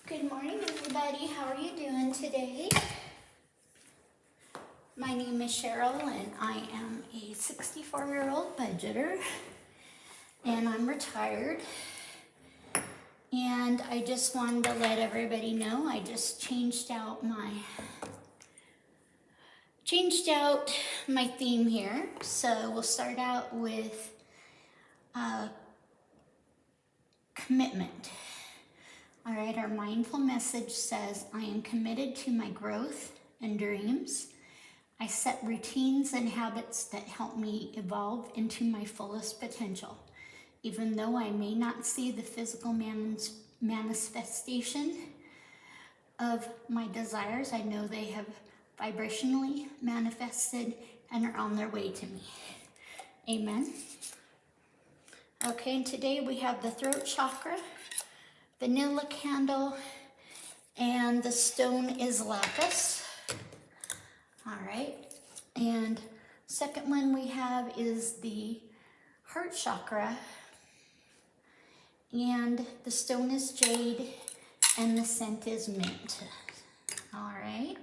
Good morning, everybody. How are you doing today? My name is Cheryl, and I am a 64-year-old budgeter, and I'm retired. And I just wanted to let everybody know I just changed out my theme here. So we'll start out with commitment. All right, our mindful message says, I am committed to my growth and dreams. I set routines and habits that help me evolve into my fullest potential. Even though I may not see the physical manifestation of my desires, I know they have vibrationally manifested and are on their way to me. Amen. Okay, and today we have the throat chakra, vanilla candle, and the stone is lapis. All right, and second one we have is the heart chakra, and the stone is jade, and the scent is mint. All right,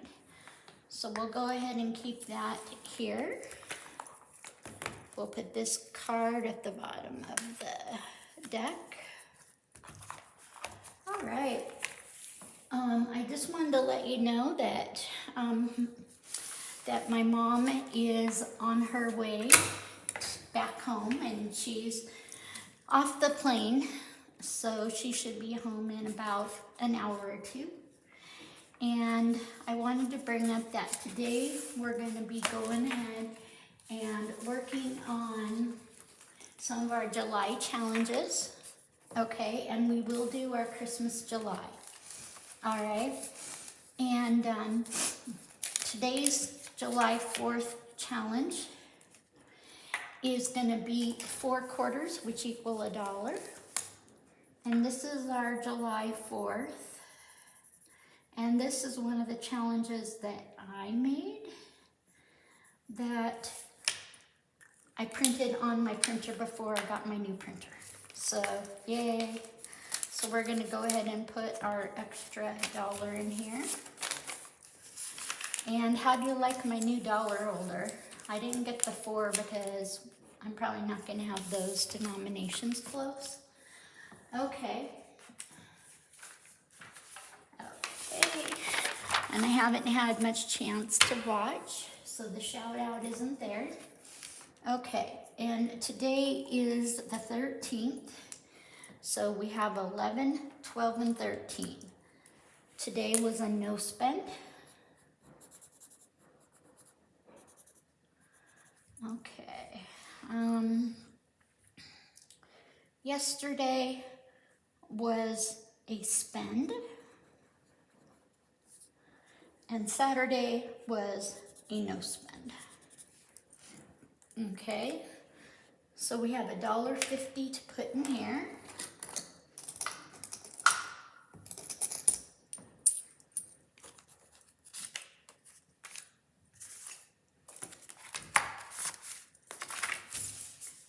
so we'll go ahead and keep that here. We'll put this card at the bottom of the deck. All right, I just wanted to let you know that that my mom is on her way back home, and she's off the plane, so she should be home in about an hour or two. And I wanted to bring up that today we're going to be going ahead and working on some of our July challenges, okay? And we will do our Christmas July, all right? And today's July 4th challenge is going to be 4 quarters, which equal $1. And this is our July 4th. And this is one of the challenges that I made that I printed on my printer before I got my new printer. So, yay. So we're going to go ahead and put our extra $1 in here. And how do you like my new dollar holder? I didn't get the 4 because I'm probably not going to have those denominations close. Okay. Okay. And I haven't had much chance to watch, so the shout out isn't there. Okay, and today is the 13th, so we have 11, 12, and 13. Today was a no spend. Okay, yesterday was a spend, and Saturday was a no spend. Okay, so we have $1.50 to put in here.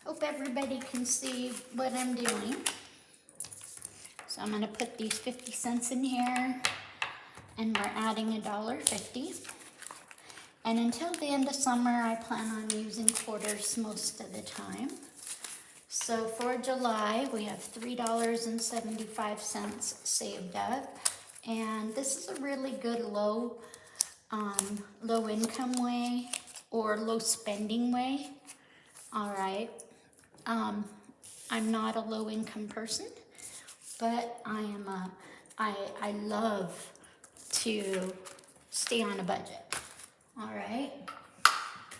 Hope everybody can see what I'm doing. So I'm going to put these 50 cents in here, and we're adding $1.50. And until the end of summer, I plan on using quarters most of the time. So for July, we have $3.75 saved up. And this is a really good low income way or low spending way. All right. I'm not a low income person, but I love to stay on a budget. All right.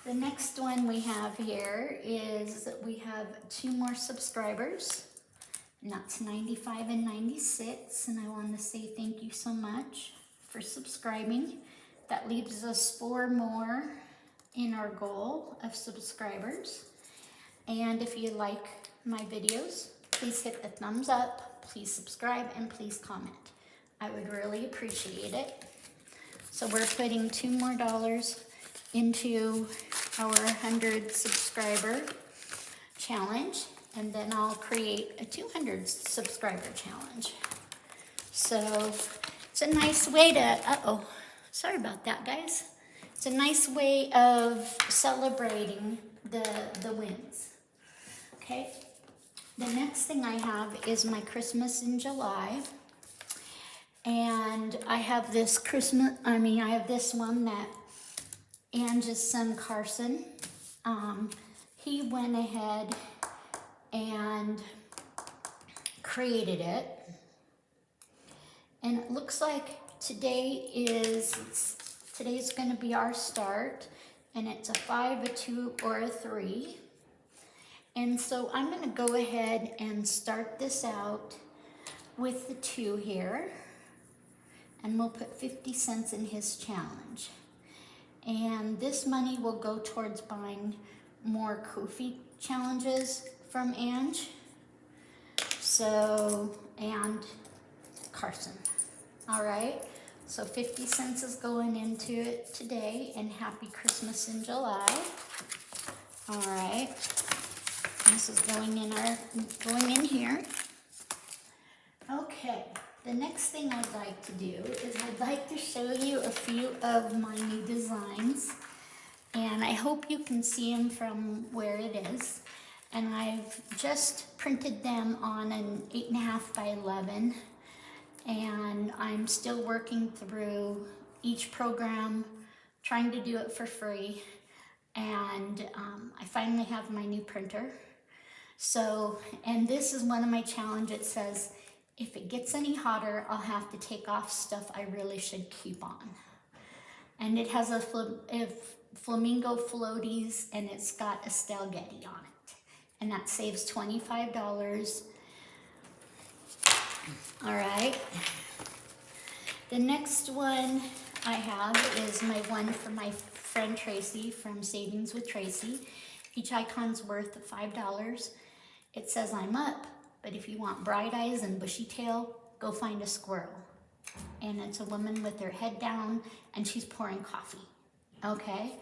The next one we have here is we have 2 more subscribers, and that's 95 and 96. And I want to say thank you so much for subscribing. That leaves us 4 more in our goal of subscribers. And if you like my videos, please hit the thumbs up, please subscribe, and please comment. I would really appreciate it. So we're putting 2 more dollars into our 100 subscriber challenge, and then I'll create a 200 subscriber challenge. So it's a nice way to, sorry about that, guys. It's a nice way of celebrating the wins. Okay, the next thing I have is my Christmas in July. And I have this I have this one that Ange's son Carson, he went ahead and created it. And it looks like today's going to be our start. And it's a 5, a 2, or a 3. And so I'm going to go ahead and start this out with the 2 here. And we'll put 50 cents in his challenge. And this money will go towards buying more Ko-fi challenges from Ange. So, and Carson. All right. So 50 cents is going into it today, and happy Christmas in July. All right. This is going in here. Okay. The next thing I'd like to do is I'd like to show you a few of my new designs, and I hope you can see them from where it is. And I've just printed them on an 8.5 by 11, and I'm still working through each program, trying to do it for free, and I finally have my new printer. So, and this is one of my challenges. It says, if it gets any hotter, I'll have to take off stuff I really should keep on. And it has a flamingo floaties, and it's got a Getty on it. And that saves $25. All right. The next one I have is my one for my friend Tracy from Savings with Tracy. Each icon's worth $5. It says I'm up, but if you want bright eyes and bushy tail, go find a squirrel. And it's a woman with her head down, and she's pouring coffee. Okay?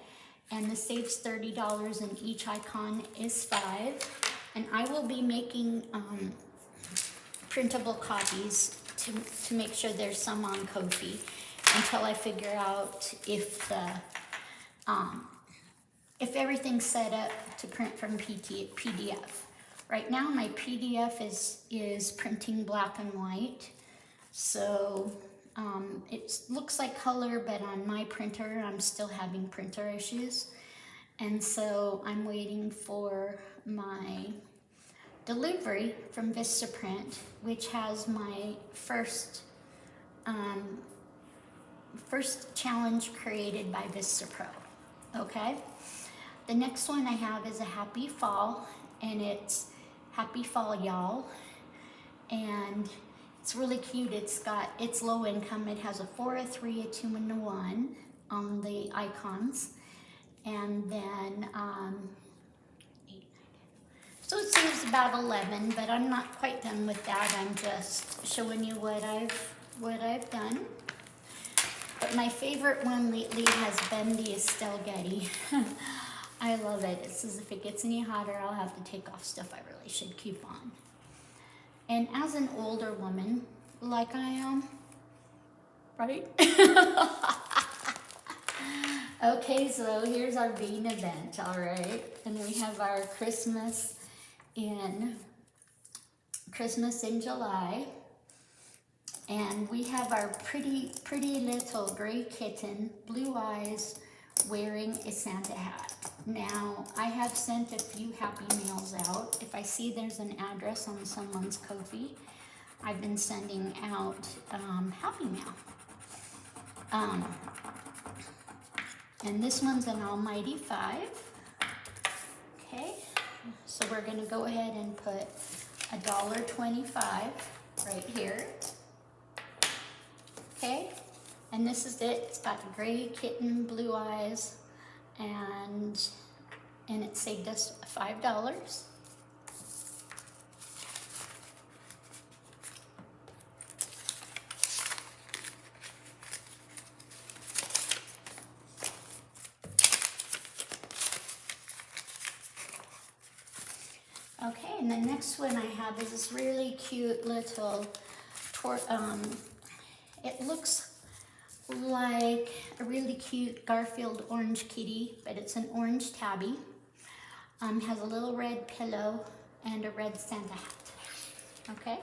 And this saves $30, and each icon is $5. And I will be making printable copies to make sure there's some on Ko-fi until I figure out if everything's set up to print from PDF. Right now my PDF is printing black and white, so it looks like color, but on my printer I'm still having printer issues, and so I'm waiting for my delivery from Vistaprint, which has my first challenge created by Vistapro. Okay, the next one I have is a Happy Fall, and it's Happy Fall, y'all, and it's really cute. It's low income. It has a 4, a 3, a 2, and a 1 on the icons, and then 8, so it saves about 11, but I'm not quite done with that. I'm just showing you what I've done. But my favorite one lately has been the Estelle Getty. I love it. It says if it gets any hotter, I'll have to take off stuff I really should keep on. And as an older woman, like I am, right? Okay, so here's our main event, all right? And we have our Christmas in July. And we have our pretty little gray kitten, blue eyes, wearing a Santa hat. Now, I have sent a few Happy Mails out. If I see there's an address on someone's Ko-fi, I've been sending out Happy Mail. And this one's an almighty 5. Okay, so we're gonna go ahead and put $1.25 right here. Okay, and this is it. It's got a gray kitten, blue eyes, and it saved us $5. Okay, and the next one I have is this really cute little it looks like a really cute Garfield orange kitty, but it's an orange tabby. Has a little red pillow and a red Santa hat. Okay?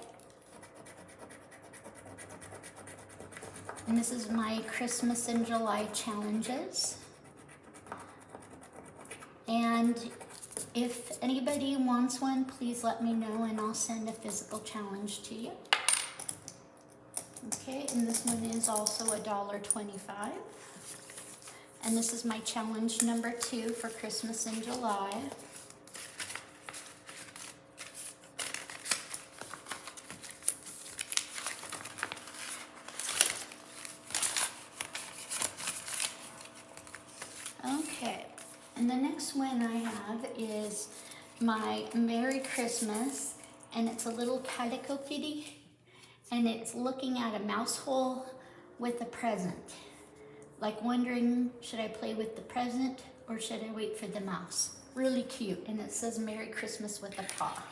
And this is my Christmas in July challenges. And if anybody wants one, please let me know and I'll send a physical challenge to you. Okay, and this one is also $1.25. And this is my challenge number 2 for Christmas in July. Okay, and the next one I have is my Merry Christmas, and it's a little calico kitty, and it's looking at a mouse hole with a present. Like wondering, should I play with the present or should I wait for the mouse? Really cute, and it says Merry Christmas with a paw.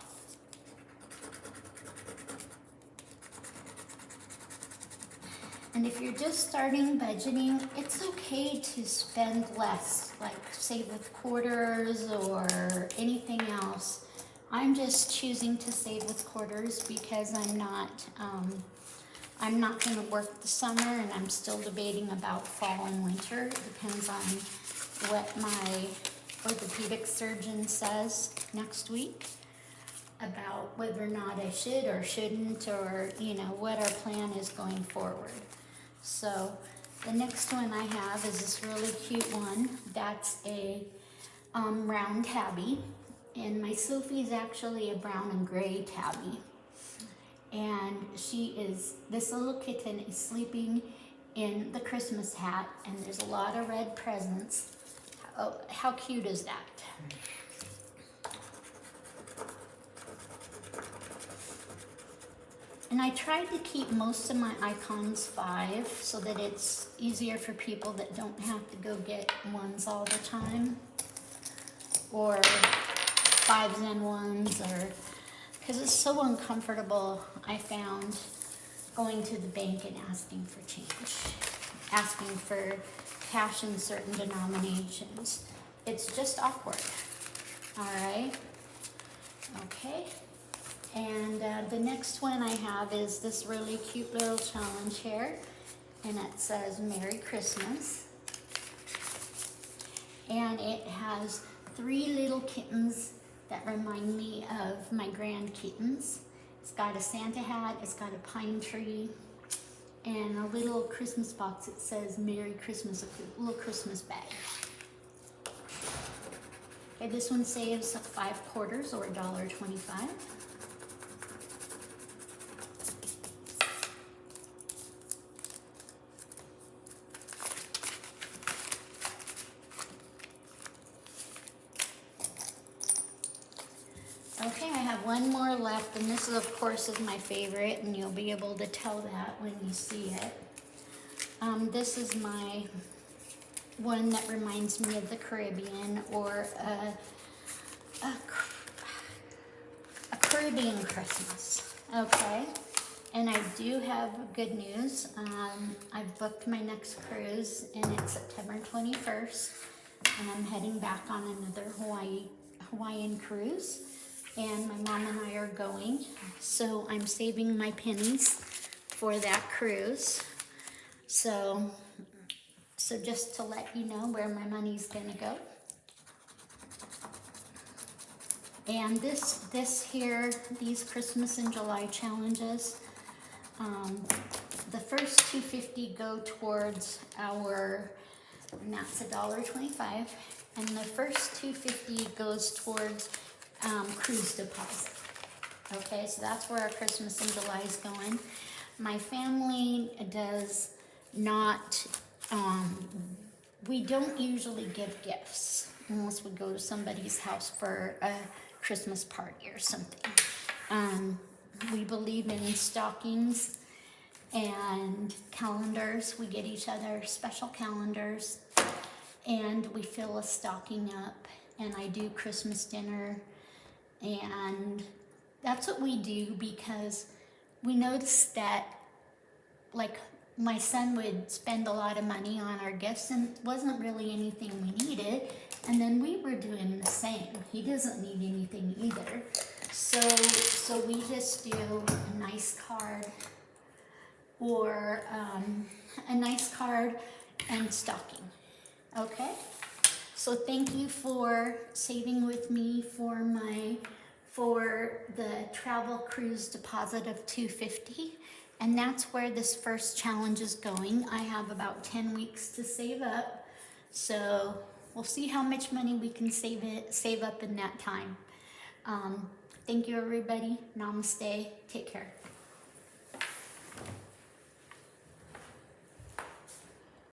And if you're just starting budgeting, it's okay to spend less, like save with quarters or anything else. I'm just choosing to save with quarters because I'm not going to work the summer, and I'm still debating about fall and winter. It depends on what my orthopedic surgeon says next week about whether or not I should or shouldn't, or what our plan is going forward. So the next one I have is this really cute one. That's a round tabby, and my Sophie is actually a brown and gray tabby. And this little kitten is sleeping in the Christmas hat, and there's a lot of red presents. Oh, how cute is that? And I tried to keep most of my icons 5 so that it's easier for people that don't have to go get ones all the time, or 5s and 1s, or because it's so uncomfortable, I found, going to the bank and asking for change, asking for cash in certain denominations. It's just awkward. All right. Okay. And the next one I have is this really cute little challenge here, and it says Merry Christmas. And it has 3 little kittens that remind me of my grand kittens. It's got a Santa hat, it's got a pine tree, and a little Christmas box. It says Merry Christmas, a little Christmas bag. Okay, this one saves 5 quarters or $1.25. Okay, I have one more left, and this is, of course, is my favorite, and you'll be able to tell that when you see it. This is my one that reminds me of the Caribbean, or a Caribbean Christmas, okay? And I do have good news. I've booked my next cruise, and it's September 21st, and I'm heading back on another Hawaiian cruise. And my mom and I are going, so I'm saving my pennies for that cruise. So just to let you know where my money's gonna go. And these Christmas in July challenges, the first $2.50 go towards our, and that's $1.25, and the first $2.50 goes towards cruise deposit. Okay, so that's where our Christmas in July is going. My family does not, we don't usually give gifts unless we go to somebody's house for a Christmas party or something. We believe in stockings and calendars. We get each other special calendars, and we fill a stocking up, and I do Christmas dinner. And that's what we do because we notice that like my son would spend a lot of money on our gifts and it wasn't really anything we needed. And then we were doing the same. He doesn't need anything either. So we just do a nice card or a nice card and stocking. Okay? So thank you for saving with me for the travel cruise deposit of $250. And that's where this first challenge is going. I have about 10 weeks to save up. So we'll see how much money we can save up in that time. Thank you, everybody. Namaste. Take care.